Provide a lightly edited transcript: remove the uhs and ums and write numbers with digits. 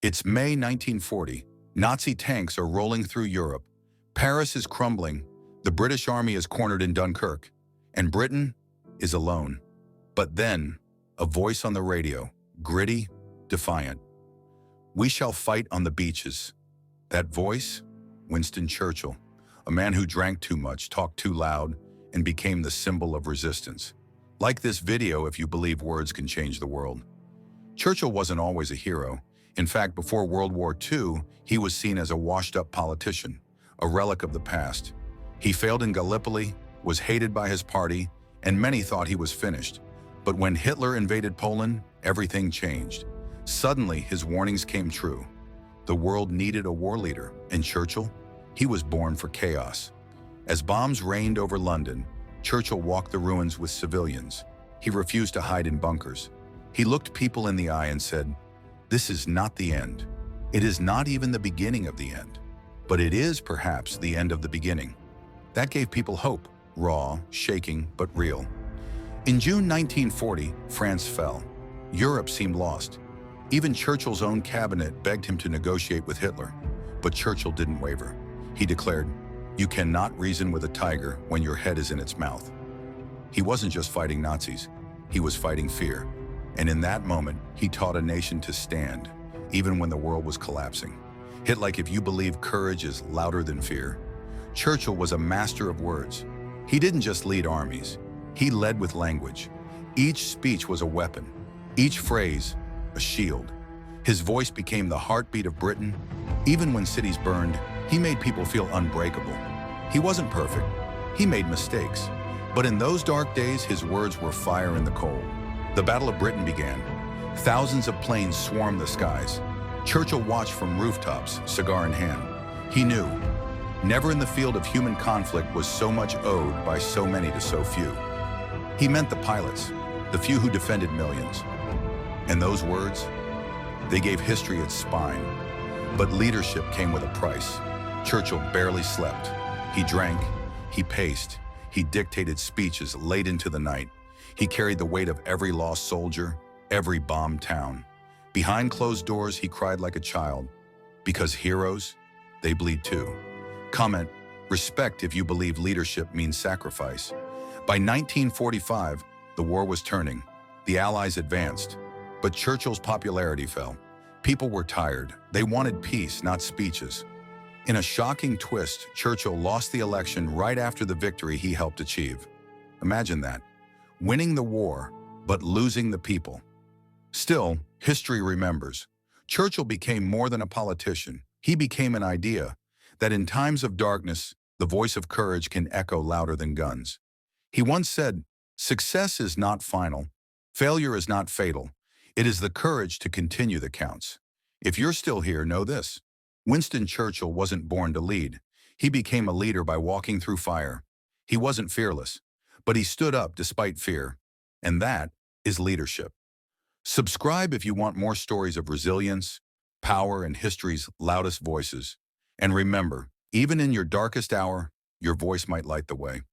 It's May 1940. Nazi tanks are rolling through Europe. Paris is crumbling. The British army is cornered in Dunkirk. And Britain is alone. But then, a voice on the radio, gritty, defiant. "We shall fight on the beaches." That voice? Winston Churchill, a man who drank too much, talked too loud, and became the symbol of resistance. Like this video if you believe words can change the world. Churchill wasn't always a hero. In fact, before World War II, he was seen as a washed-up politician, a relic of the past. He failed in Gallipoli, was hated by his party, and many thought he was finished. But when Hitler invaded Poland, everything changed. Suddenly, his warnings came true. The world needed a war leader, and Churchill? He was born for chaos. As bombs rained over London, Churchill walked the ruins with civilians. He refused to hide in bunkers. He looked people in the eye and said, "This is not the end. It is not even the beginning of the end. But it is perhaps the end of the beginning." That gave people hope, raw, shaking, but real. In June 1940, France fell. Europe seemed lost. Even Churchill's own cabinet begged him to negotiate with Hitler. But Churchill didn't waver. He declared, "You cannot reason with a tiger when your head is in its mouth." He wasn't just fighting Nazis. He was fighting fear. And in that moment, he taught a nation to stand, even when the world was collapsing. Hit like if you believe courage is louder than fear. Churchill was a master of words. He didn't just lead armies. He led with language. Each speech was a weapon. Each phrase, a shield. His voice became the heartbeat of Britain. Even when cities burned, he made people feel unbreakable. He wasn't perfect. He made mistakes. But in those dark days, his words were fire in the cold. The Battle of Britain began. Thousands of planes swarmed the skies. Churchill watched from rooftops, cigar in hand. He knew, never in the field of human conflict was so much owed by so many to so few. He meant the pilots, the few who defended millions. And those words, they gave history its spine. But leadership came with a price. Churchill barely slept. He drank, he paced, he dictated speeches late into the night. He carried the weight of every lost soldier, every bombed town. Behind closed doors, he cried like a child. Because heroes, they bleed too. Comment, respect if you believe leadership means sacrifice. By 1945, the war was turning. The Allies advanced. But Churchill's popularity fell. People were tired. They wanted peace, not speeches. In a shocking twist, Churchill lost the election right after the victory he helped achieve. Imagine that. Winning the war, but losing the people. Still, history remembers. Churchill became more than a politician. He became an idea that in times of darkness, the voice of courage can echo louder than guns. He once said, "Success is not final. Failure is not fatal. It is the courage to continue that counts." If you're still here, know this. Winston Churchill wasn't born to lead. He became a leader by walking through fire. He wasn't fearless, but he stood up despite fear. And that is leadership. Subscribe if you want more stories of resilience, power, and history's loudest voices. And remember, even in your darkest hour, your voice might light the way.